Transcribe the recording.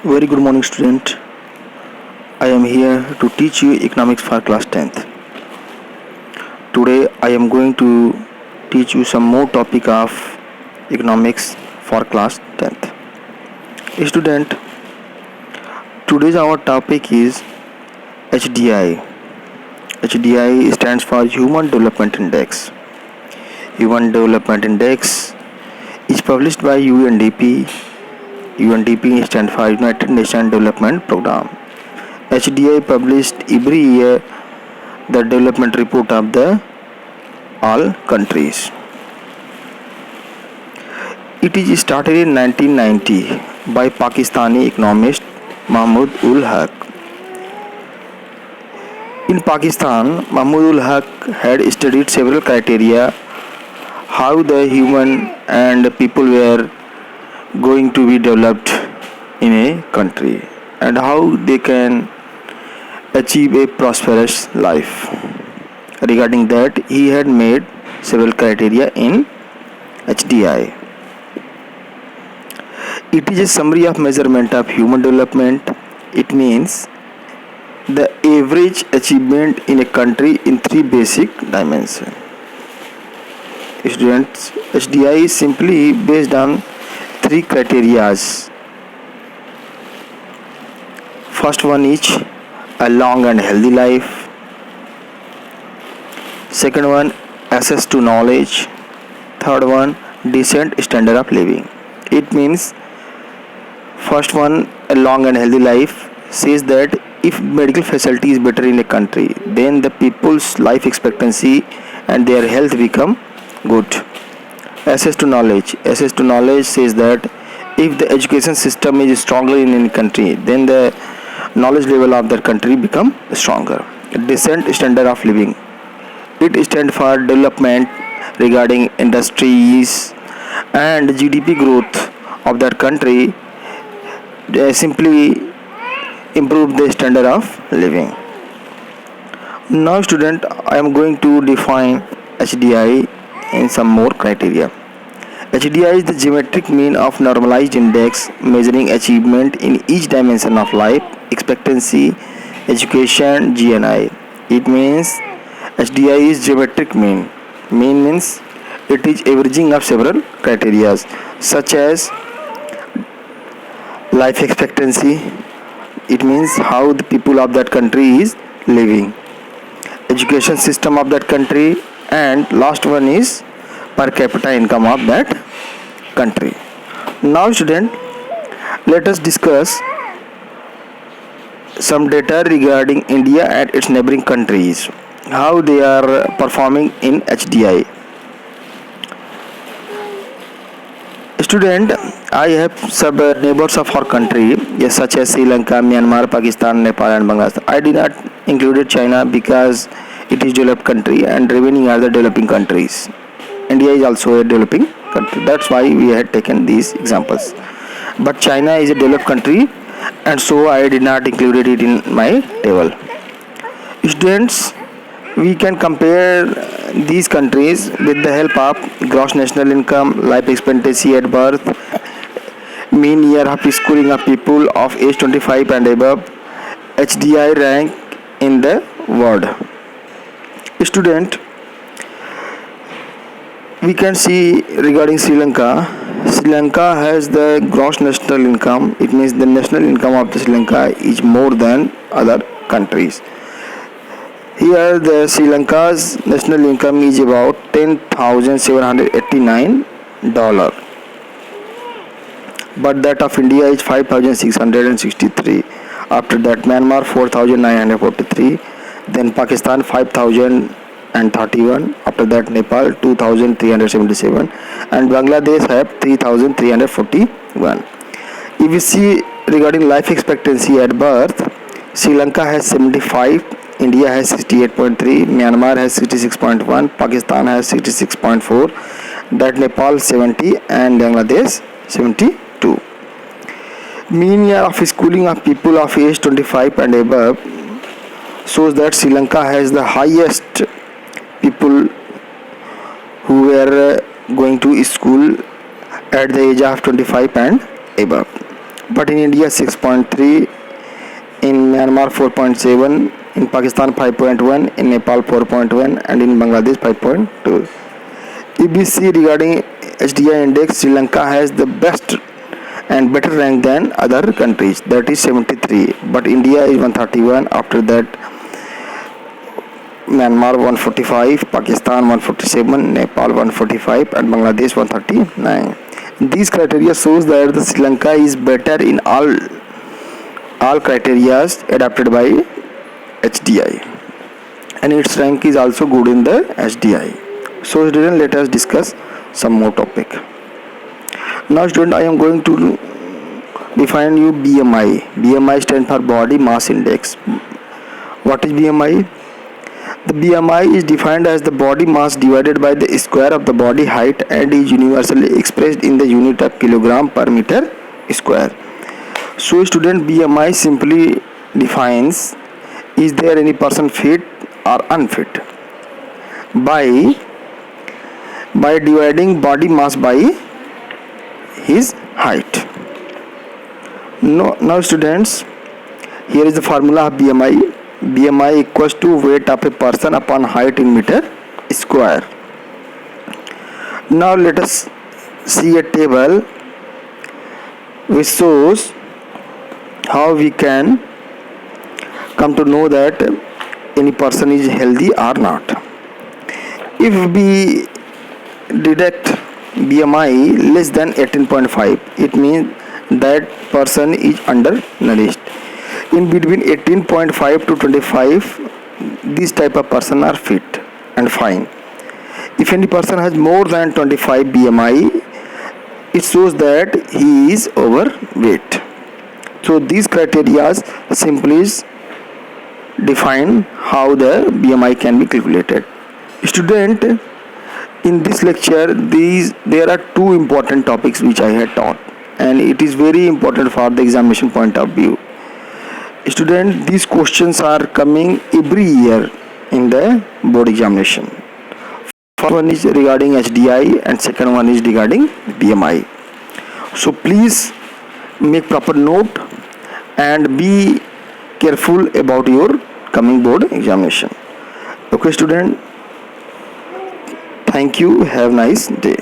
Very good morning, student. I am here to teach you economics for class 10th. Today I am going to teach you some more topic of economics for class 10th. Student, today's our topic is HDI. HDI stands for Human Development Index. Human Development Index is published by UNDP. UNDP stands for United Nations Development Program. HDI published every year the development report of the all countries. It is started in 1990 by Pakistani economist Mahmoud ul Haq. In Pakistan, Mahmoud ul Haq had studied several criteria how the human and people were going to be developed in a country and how they can achieve a prosperous life. Regarding that, he had made several criteria in HDI. It is a summary of measurement of human development. It means the average achievement in a country in three basic dimensions. Students, HDI is simply based on three criteria. First one is a long and healthy life. Second one, access to knowledge. Third one, decent standard of living. It means first one, a long and healthy life, says that if medical facility is better in a country, then the people's life expectancy and their health become good. Access to knowledge. Access to knowledge says that if the education system is stronger in any country, then the knowledge level of that country become stronger. Decent standard of living. It stands for development regarding industries and GDP growth of that country. They simply improve the standard of living. Now student, I am going to define HDI in some more criteria. HDI is the geometric mean of normalized index measuring achievement in each dimension of life, expectancy, education, GNI. It means HDI is geometric mean. Mean means it is averaging of several criteria such as life expectancy. It means how the people of that country is living. Education system of that country, and last one is per capita income of that country. Now student, let us discuss some data regarding India and its neighboring countries, how they are performing in HDI. Student, I have some neighbors of our country, yes, such as Sri Lanka, Myanmar, Pakistan, Nepal and Bangladesh. I did not include China because it is developed country and remaining are the developing countries. India is also a developing country. That's why we had taken these examples. But China is a developed country, and so I did not include it in my table. Students, we can compare these countries with the help of gross national income, life expectancy at birth, mean year of schooling of people of age 25 and above, HDI rank in the world. Student, we can see regarding Sri Lanka. Sri Lanka has the gross national income. It means the national income of the Sri Lanka is more than other countries. Here the Sri Lanka's national income is about $10,789, but that of India is 5,663. After that Myanmar 4,943, then Pakistan 5,031. After that Nepal 2,377, and Bangladesh have 3,341. If we see regarding life expectancy at birth, Sri Lanka has 75, India has 68.3, Myanmar has 66.1, Pakistan has 66.4, that Nepal 70 and Bangladesh 72. Mean year of schooling of people of age 25 and above shows that Sri Lanka has the highest people who were going to school at the age of 25 and above. but in India 6.3, in Myanmar 4.7, in Pakistan 5.1, in Nepal 4.1, and in Bangladesh 5.2. If we see regarding HDI index, Sri Lanka has the best and better rank than other countries, that is 73, but India is 131. After that, Myanmar 145, Pakistan 147, Nepal 145, and Bangladesh 139. These criteria shows that the Sri Lanka is better in all criteria adapted by HDI, and its rank is also good in the HDI. So student, let us discuss some more topic. Now student, I am going to define you BMI. BMI stands for Body Mass Index. What is BMI? The BMI is defined as the body mass divided by the square of the body height and is universally expressed in the unit of kilogram per meter square. So student, BMI simply defines, is there any person fit or unfit, by dividing body mass by his height. Now students, here is the formula of BMI. BMI equals to weight of a person upon height in meter square. Now let us see a table which shows how we can come to know that any person is healthy or not. If we deduct BMI less than 18.5, it means that person is undernourished. In between 18.5 to 25, these type of person are fit and fine. If any person has more than 25 BMI, it shows that he is overweight. So these criteria simply define how the BMI can be calculated. Student, in this lecture there are two important topics which I had taught, and it is very important for the examination point of view. Student, these questions are coming every year in the board examination. First one is regarding HDI and second one is regarding BMI. So please make proper note and be careful about your coming board examination. Okay student, thank you, have a nice day.